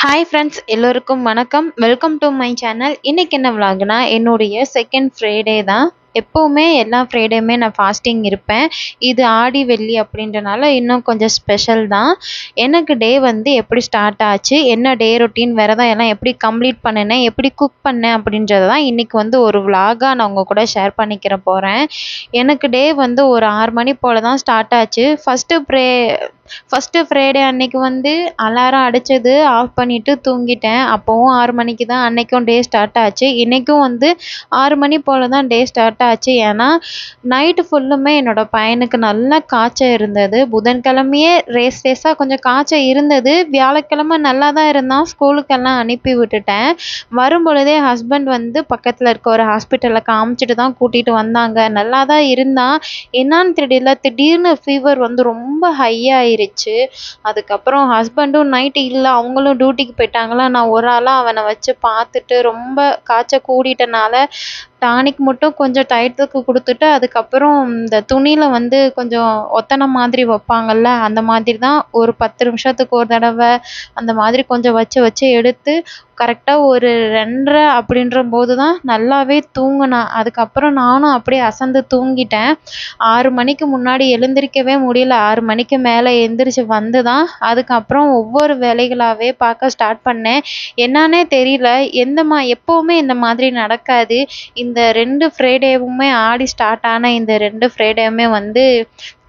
Hi friends, எல்லோருக்கும் வணக்கம். Welcome to my channel. இன்னைக்கு என்ன விலாகுனா, என்னுடைய செகண்ட் ஃப்ரைடே தான். எப்போவுமே எல்லா ஃப்ரைடேயுமே நான் ஃபாஸ்டிங் இருப்பேன். இது ஆடி வெள்ளி அப்படின்றனால இன்னும் கொஞ்சம் ஸ்பெஷல் தான். எனக்கு டே வந்து எப்படி ஸ்டார்ட் ஆச்சு, என்ன டே ரொட்டீன், விரதம் எல்லாம் எப்படி கம்ப்ளீட் பண்ணினேன், எப்படி குக் பண்ணேன் அப்படின்றத தான் இன்றைக்கி வந்து ஒரு விலாகாக நான் உங்கள் கூட ஷேர் பண்ணிக்கிற போகிறேன். எனக்கு டே வந்து ஒரு 6 மணி போல் தான் ஸ்டார்ட் ஆச்சு. ஃபஸ்ட்டு ஃப்ரைடே அன்னைக்கு வந்து அலாரம் அடித்தது ஆஃப் பண்ணிவிட்டு தூங்கிட்டேன். அப்போவும் 6 மணிக்கு தான் அன்னைக்கும் டே ஸ்டார்ட் ஆச்சு. இன்றைக்கும் வந்து 6 மணி போல் தான் டே ஸ்டார்ட் ஆச்சு. ஏன்னா நைட்டு ஃபுல்லுமே என்னோடய பையனுக்கு நல்லா காய்ச்சல் இருந்தது. புதன்கிழமையே ரேஸாக கொஞ்சம் காய்ச்சல் இருந்தது. வியாழக்கிழமை நல்லா தான் இருந்தான். ஸ்கூலுக்கெல்லாம் அனுப்பி விட்டுட்டேன். வரும்பொழுதே ஹஸ்பண்ட் வந்து பக்கத்தில் இருக்க ஒரு ஹாஸ்பிட்டலில் காமிச்சிட்டு தான் கூட்டிகிட்டு வந்தாங்க. நல்லா தான் இருந்தான். என்னான்னு தெரியல, திடீர்னு ஃபீவர் வந்து ரொம்ப ஹையாக அதுக்கப்புறம் ஹஸ்பண்டும் நைட்டு இல்லை, அவங்களும் டியூட்டிக்கு போயிட்டாங்களா. நான் ஒரு ஆளாக அவனை வச்சு பார்த்துட்டு ரொம்ப காய்ச்சல் கூடிட்டனால டானிக் மட்டும் கொஞ்சம் டயத்துக்கு கொடுத்துட்டு, அதுக்கப்புறம் இந்த துணியில் வந்து கொஞ்சம் ஒத்தனை மாதிரி வைப்பாங்கள்ல, அந்த மாதிரி தான் ஒரு 10 நிமிஷத்துக்கு ஒரு தடவை அந்த மாதிரி கொஞ்சம் வச்சு வச்சு எடுத்து கரெக்டாக ஒரு 2:30 அப்படின்றபோது தான் நல்லாவே தூங்கினான். அதுக்கப்புறம் நானும் அப்படியே அசந்து தூங்கிட்டேன். 6 மணிக்கு முன்னாடி எழுந்திரிக்கவே முடியல. 6 மணிக்கு மேலே எழுந்திரிச்சு வந்து தான் அதுக்கப்புறம் ஒவ்வொரு வேலைகளாகவே பார்க்க ஸ்டார்ட் பண்ணேன். என்னான்னே தெரியல, எப்போவுமே இந்த மாதிரி நடக்காது. இந்த 2 ஃப்ரைடேவுமே ஆடி ஸ்டார்ட் ஆன இந்த 2 ஃப்ரைடேவுமே வந்து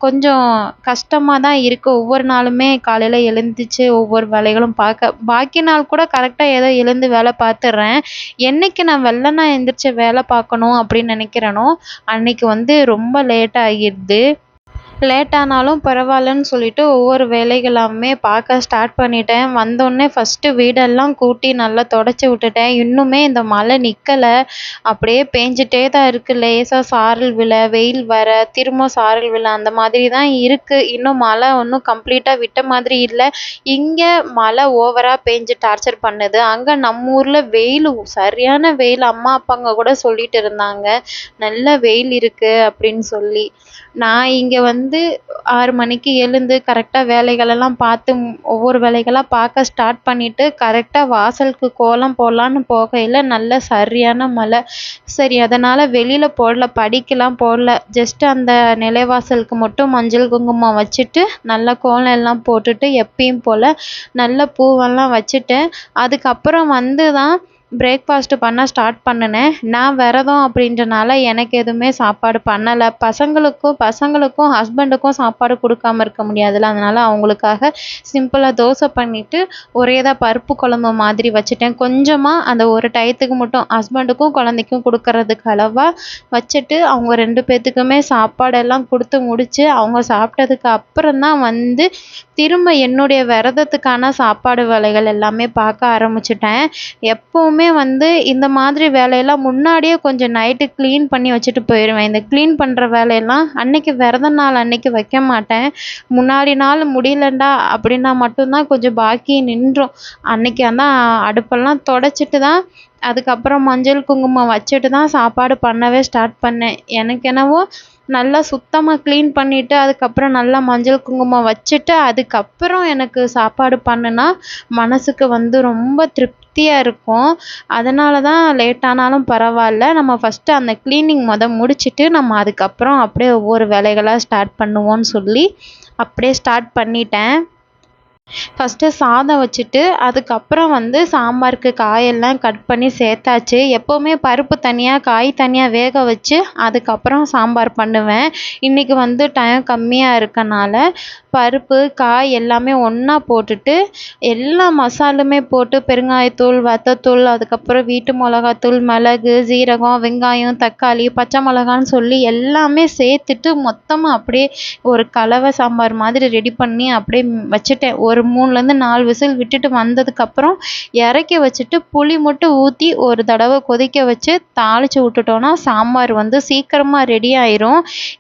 கொஞ்சம் கஷ்டமாக தான் இருக்குது. ஒவ்வொரு நாளுமே காலையில் எழுந்திரிச்சு ஒவ்வொரு வேலைகளும் பார்க்க, பாக்கி நாள் கூட கரெக்டாக ஏதோ எழுந்து வேலை பார்த்துடுறேன். என்னைக்கு நான் வெள்ளனா எழுந்திரிச்சு வேலை பார்க்கணும் அப்படின்னு நினைக்கிறேனோ அன்னைக்கு வந்து ரொம்ப லேட் ஆகிடுது. லேட் ஆனாலும் பரவாயில்லன்னு சொல்லிட்டு ஒவ்வொரு வேலைகளாமே பார்க்க ஸ்டார்ட் பண்ணிட்டேன். வந்தோடனே ஃபஸ்ட்டு வீடெல்லாம் கூட்டி நல்லா தொடச்சி விட்டுட்டேன். இன்னுமே இந்த மழை நிற்கலை, அப்படியே பேஞ்சிட்டே தான் இருக்குது. லேசாக சாரல் விழ, வெயில் வர, திரும்ப சாரல் விழ, அந்த மாதிரி தான் இருக்குது. இன்னும் மழை ஒன்றும் கம்ப்ளீட்டாக விட்ட மாதிரி இல்லை. இங்கே மழை ஓவராக பேஞ்சு டார்ச்சர் பண்ணுது. அங்கே நம்ம ஊரில் வெயில், சரியான வெயில். அம்மா அப்பாங்க கூட சொல்லிட்டு இருந்தாங்க நல்ல வெயில் இருக்குது அப்படின்னு சொல்லி. நான் இங்கே வந்து 6 மணிக்கு எழுந்து கரெக்டாக வேலைகளெல்லாம் பார்த்து ஒவ்வொரு வேலைகளாக பார்க்க ஸ்டார்ட் பண்ணிவிட்டு கரெக்டாக வாசலுக்கு கோலம் போடலான்னு போகையில் நல்ல சரியான மழை. சரி, அதனால் வெளியில் போடல, படிக்கெலாம் போடல. ஜஸ்ட்டு அந்த நிலைவாசலுக்கு மட்டும் மஞ்சள் குங்குமம் வச்சுட்டு நல்லா கோலம் எல்லாம் போட்டுட்டு எப்பயும் போல் நல்ல பூவெல்லாம் வச்சுட்டேன். அதுக்கப்புறம் வந்து தான் பிரேக்ஃபாஸ்ட்டு பண்ண ஸ்டார்ட் பண்ணினேன். நான் விரதம் அப்படின்றனால எனக்கு எதுவுமே சாப்பாடு பண்ணலை. பசங்களுக்கும் ஹஸ்பண்டுக்கும் சாப்பாடு கொடுக்காம இருக்க முடியாதுல்ல, அதனால் அவங்களுக்காக சிம்பிளாக தோசை பண்ணிவிட்டு ஒரேதாக பருப்பு குழம்பு மாதிரி வச்சுட்டேன். கொஞ்சமாக அந்த ஒரு டயத்துக்கு மட்டும் ஹஸ்பண்டுக்கும் குழந்தைக்கும் கொடுக்கறதுக்கு அளவாக வச்சுட்டு அவங்க 2 பேர்த்துக்குமே சாப்பாடெல்லாம் கொடுத்து முடித்து அவங்க சாப்பிட்டதுக்கு அப்புறம் தான் வந்து திரும்ப என்னுடைய விரதத்துக்கான சாப்பாடு வேலைகள் எல்லாமே பார்க்க ஆரம்பிச்சிட்டேன். எப்போவுமே வந்து இந்த மாதிரி வேலையெல்லாம் முன்னாடியே கொஞ்சம் நைட்டு க்ளீன் பண்ணி வச்சுட்டு போயிடுவேன். இந்த க்ளீன் பண்ணுற வேலையெல்லாம் அன்னைக்கு விரத நாள் அன்னைக்கு வைக்க மாட்டேன். முன்னாடி நாள் முடியலண்டா அப்படின்னா மட்டும்தான் கொஞ்சம் பாக்கி நின்றும். அன்னைக்கு ஆனால் அடுப்பெல்லாம் தொடச்சிட்டு தான் அதுக்கப்புறம் மஞ்சள் குங்குமம் வச்சுட்டு தான் சாப்பாடு பண்ணவே ஸ்டார்ட் பண்ணேன். எனக்கு என்னவோ நல்லா சுத்தமாக க்ளீன் பண்ணிவிட்டு அதுக்கப்புறம் நல்லா மஞ்சள் குங்குமம் வச்சுட்டு அதுக்கப்புறம் எனக்கு சாப்பாடு பண்ணுனா மனசுக்கு வந்து ரொம்ப திருப்தியாக இருக்கும். அதனால தான் லேட் ஆனாலும் பரவாயில்ல, நம்ம ஃபஸ்ட்டு அந்த க்ளீனிங் முடிச்சுட்டு நம்ம அதுக்கப்புறம் அப்படியே ஒவ்வொரு வேலைகளாக ஸ்டார்ட் பண்ணுவோன்னு சொல்லி அப்படியே ஸ்டார்ட் பண்ணிட்டேன். ஃபஸ்ட்டு சாதம் வச்சுட்டு அதுக்கப்புறம் வந்து சாம்பாருக்கு காயெல்லாம் கட் பண்ணி சேர்த்தாச்சு. எப்போவுமே பருப்பு தனியாக காய் தனியாக வேக வச்சு அதுக்கப்புறம் சாம்பார் பண்ணுவேன். இன்றைக்கி வந்து டைம் கம்மியாக இருக்கனால பருப்பு காய் எல்லாமே ஒன்றா போட்டுட்டு எல்லா மசாலுமே போட்டு பெருங்காயத்தூள், வத்தத்தூள், அதுக்கப்புறம் வீட்டு மிளகாத்தூள், மிளகு, சீரகம், வெங்காயம், தக்காளி, பச்சை மிளகான்னு சொல்லி எல்லாமே சேர்த்துட்டு மொத்தமாக அப்படியே ஒரு கலவை சாம்பார் மாதிரி ரெடி பண்ணி அப்படியே வச்சுட்டேன். ஒரு 3லேருந்து 4 விசில் விட்டுட்டு வந்ததுக்கப்புறம் இறக்கி வச்சுட்டு புளி மட்டும் ஊற்றி ஒரு தடவை கொதிக்க வச்சு தாளித்து விட்டுட்டோன்னா சாம்பார் வந்து சீக்கிரமாக ரெடி ஆயிரும்.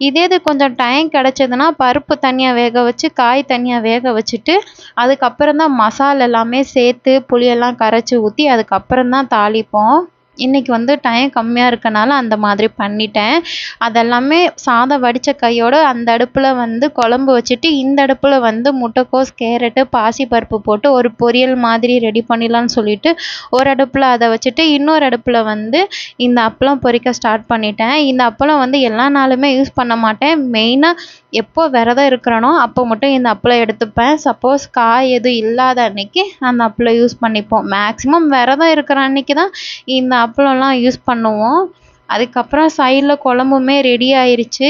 இதே இது கொஞ்சம் டைம் கிடச்சதுன்னா பருப்பு தனியாக வேக வச்சு காய் தனியாக வேக வச்சுட்டு அதுக்கப்புறம் தான் மசாலா எல்லாமே சேர்த்து புளியெல்லாம் கரைச்சி ஊற்றி அதுக்கப்புறம் தான் தாளிப்போம். இன்னைக்கு வந்து டைம் கம்மியாக இருக்கனால அந்த மாதிரி பண்ணிட்டேன். அதெல்லாமே சாதம் வடித்த கையோட அந்த அடுப்பில் வந்து குழம்பு வச்சுட்டு இந்த அடுப்பில் வந்து முட்டைக்கோஸ், கேரட்டு, பாசிப்பருப்பு போட்டு ஒரு பொரியல் மாதிரி ரெடி பண்ணிடலான்னு சொல்லிட்டு ஒரு அடுப்பில் அதை வச்சுட்டு இன்னொரு அடுப்பில் வந்து இந்த அப்பளம் பொரிக்க ஸ்டார்ட் பண்ணிட்டேன். இந்த அப்பளம் வந்து எல்லா நாளுமே யூஸ் பண்ண மாட்டேன். மெயினாக எப்போ விரதம் இருக்கிறேனோ அப்போ மட்டும் இந்த அப்பளம் எடுத்துப்பேன். சப்போஸ் காய் எதுவும் இல்லாத அன்னைக்கு அந்த அப்பளம் யூஸ் பண்ணிப்போம். மேக்ஸிமம் விரதம் இருக்கிற அன்னைக்கு தான் இந்த அப்பளம்லாம் யூஸ் பண்ணுவோம். அதுக்கப்புறம் சைடில் குழம்புமே ரெடி ஆயிருச்சு.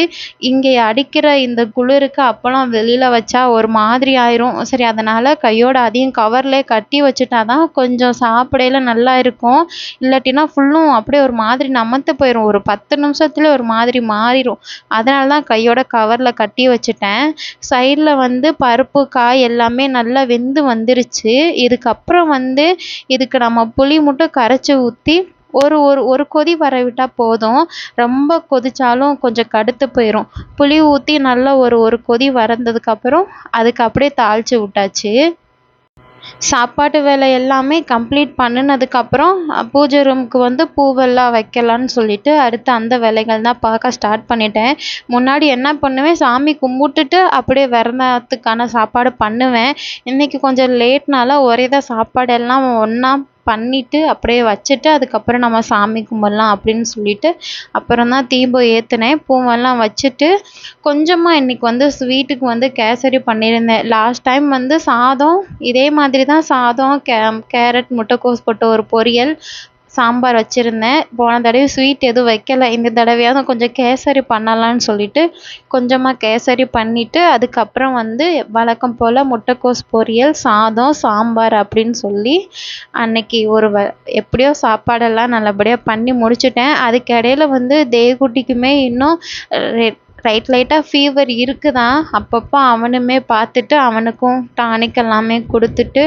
இங்கே அடிக்கிற இந்த குளிருக்கு அப்பளம் வெளியில் வச்சா ஒரு மாதிரி ஆயிரும். சரி, அதனால் கையோட அதையும் கவர்லேயே கட்டி வச்சுட்டா தான் கொஞ்சம் சாப்பிடையில நல்லா இருக்கும். இல்லாட்டினா ஃபுல்லும் அப்படியே ஒரு மாதிரி நமத்து போயிடும். ஒரு 10 நிமிஷத்துல ஒரு மாதிரி மாறிடும். அதனால தான் கையோட கவரில் கட்டி வச்சுட்டேன். சைடில் வந்து பருப்பு, காய் எல்லாமே நல்லா வெந்து வந்துருச்சு. இதுக்கப்புறம் வந்து இதுக்கு நம்ம புளி மட்டும் கரைச்சி ஊற்றி ஒரு ஒரு ஒரு கொதி வர விட்டால் போதும். ரொம்ப கொதிச்சாலும் கொஞ்சம் கடுத்து போயிடும். புளி ஊற்றி நல்லா ஒரு ஒரு கொதி வந்ததுக்கப்புறம் அதுக்கு அப்படியே தாளித்து விட்டாச்சு. சாப்பாட்டு வேலை எல்லாமே கம்ப்ளீட் பண்ணுனதுக்கப்புறம் பூஜை ரூமுக்கு வந்து பூவெல்லாம் வைக்கலான்னு சொல்லிட்டு அடுத்து அந்த வேலைகள் தான் பார்க்க ஸ்டார்ட் பண்ணிட்டேன். முன்னாடி என்ன பண்ணுவேன், சாமி கும்பிட்டுட்டு அப்படியே விரதத்துக்கான சாப்பாடு பண்ணுவேன். இன்னைக்கு கொஞ்சம் லேட்னால ஒரே தான் சாப்பாடு எல்லாம் ஒன்றா பண்ணிட்டு அப்படியே வச்சுட்டு அதுக்கப்புறம் நம்ம சாமி கும்பிடலாம் அப்படின்னு சொல்லிட்டு அப்புறம் தான் தீபம் ஏற்றினேன். பூவெல்லாம் வச்சுட்டு கொஞ்சமாக இன்னைக்கு வந்து ஸ்வீட்டுக்கு வந்து கேசரி பண்ணியிருந்தேன். லாஸ்ட் டைம் வந்து சாதம் இதே மாதிரி தான் சாதம், கேரட், முட்டைக்கோஸ் போட்ட ஒரு பொரியல், சாம்பார் வச்சுருந்தேன். போன தடவை ஸ்வீட் எதுவும் வைக்கல. இந்த தடவையாவது கொஞ்சம் கேசரி பண்ணலான்னு சொல்லிட்டு கொஞ்சமாக கேசரி பண்ணிவிட்டு அதுக்கப்புறம் வந்து வழக்கம் போல் முட்டைக்கோஸ் பொரியல், சாதம், சாம்பார் அப்படின்னு சொல்லி அன்னைக்கு எப்படியோ சாப்பாடெல்லாம் நல்லபடியாக பண்ணி முடிச்சிட்டேன். அதுக்கு இடையில வந்து தேவகுட்டிக்குமே இன்னும் லைட்டாக ஃபீவர் இருக்குதான். அப்பப்போ அவனுமே பார்த்துட்டு அவனுக்கும் டானிக் எல்லாமே கொடுத்துட்டு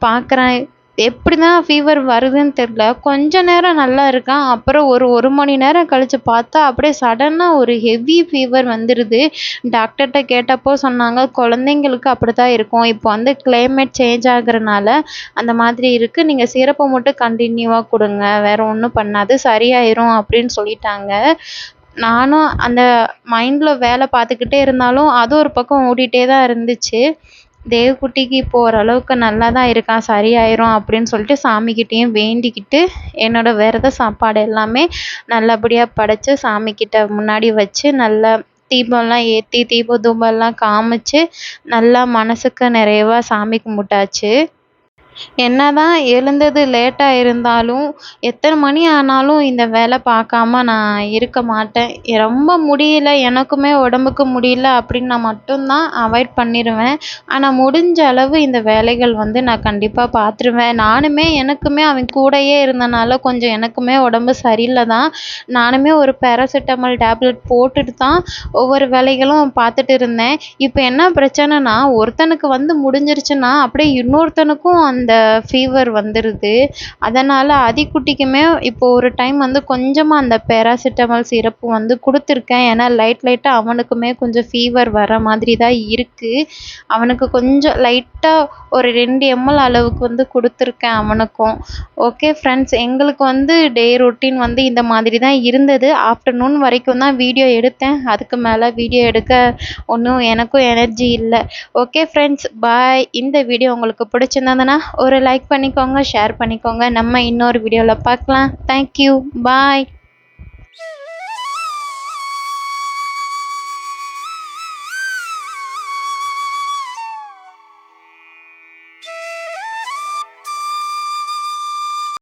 பார்க்குறேன். எப்படி தான் ஃபீவர் வருதுன்னு தெரில. கொஞ்ச நேரம் நல்லா இருக்கான். அப்புறம் ஒரு மணி நேரம் கழித்து பார்த்தா அப்படியே சடனாக ஒரு ஹெவி ஃபீவர் வந்துடுது. டாக்டர்கிட்ட கேட்டப்போ சொன்னாங்க குழந்தைங்களுக்கு அப்படி தான் இருக்கும். இப்போ வந்து கிளைமேட் சேஞ்ச் ஆகுறனால அந்த மாதிரி இருக்குது. நீங்கள் சிரப்பை மட்டும் கண்டினியூவாக கொடுங்க, வேறு ஒன்றும் பண்ணாது, சரியாயிரும் அப்படின்னு சொல்லிட்டாங்க. நானும் அந்த மைண்டில் வேலை பார்த்துக்கிட்டே இருந்தாலும் அது ஒரு பக்கம் ஓடிட்டே தான் இருந்துச்சு. தேவகுட்டிக்கு இப்போ ஓரளவுக்கு நல்லா தான் இருக்கான், சரியாயிரும் அப்படின்னு சொல்லிட்டு சாமிக்கிட்டேயும் வேண்டிக்கிட்டு என்னோட விரத சாப்பாடு எல்லாமே நல்லபடியாக படைச்சு சாமிக்கிட்ட முன்னாடி வச்சு நல்லா தீபம்லாம் ஏற்றி தீப தூபம்லாம் காமிச்சு நல்லா மனசுக்கு நிறைவாக சாமி கும்பிட்டாச்சு. என்னதான் எழுந்தது லேட்டாக இருந்தாலும் எத்தனை மணி ஆனாலும் இந்த வேலை பார்க்காம நான் இருக்க மாட்டேன். ரொம்ப முடியல, எனக்குமே உடம்புக்கு முடியல அப்படின்னா மட்டும்தான் அவாய்ட் பண்ணிடுவேன். ஆனால் முடிஞ்ச அளவு இந்த வேலைகள் வந்து நான் கண்டிப்பாக பார்த்துருவேன். நானுமே எனக்குமே அவன் கூடயே இருந்தனால கொஞ்சம் எனக்குமே உடம்பு சரியில்லை தான். நானுமே ஒரு பேராசிட்டமால் டேப்லெட் போட்டுட்டு தான் ஒவ்வொரு வேலைகளும் பார்த்துட்டு இருந்தேன். இப்போ என்ன பிரச்சனைனா ஒருத்தனுக்கு வந்து முடிஞ்சிருச்சுன்னா அப்படியே இன்னொருத்தனுக்கும் அந்த ஃபீவர் வந்துடுது. அதனால் அதிக்குட்டிக்குமே இப்போ ஒரு டைம் வந்து கொஞ்சமாக அந்த பேராசிட்டமால் சிரப்பு வந்து கொடுத்துருக்கேன். ஏன்னா லைட்டாக அவனுக்குமே கொஞ்சம் ஃபீவர் வர மாதிரி தான் இருக்குது. அவனுக்கு கொஞ்சம் லைட்டாக ஒரு 2 ml அளவுக்கு வந்து கொடுத்துருக்கேன் அவனுக்கும். ஓகே ஃப்ரெண்ட்ஸ், எங்களுக்கு வந்து டே ரொட்டீன் வந்து இந்த மாதிரி தான் இருந்தது. ஆஃப்டர்நூன் வரைக்கும் தான் வீடியோ எடுத்தேன். அதுக்கு மேலே வீடியோ எடுக்க ஒன்றும் எனக்கும் எனர்ஜி இல்லை. ஓகே ஃப்ரெண்ட்ஸ், பாய். இந்த வீடியோ உங்களுக்கு பிடிச்சிருந்ததுன்னா ஒரு லைக் பண்ணிக்கோங்க, ஷேர் பண்ணிக்கோங்க. நம்ம இன்னொரு வீடியோவில் பார்க்கலாம். தேங்க்யூ, பாய்.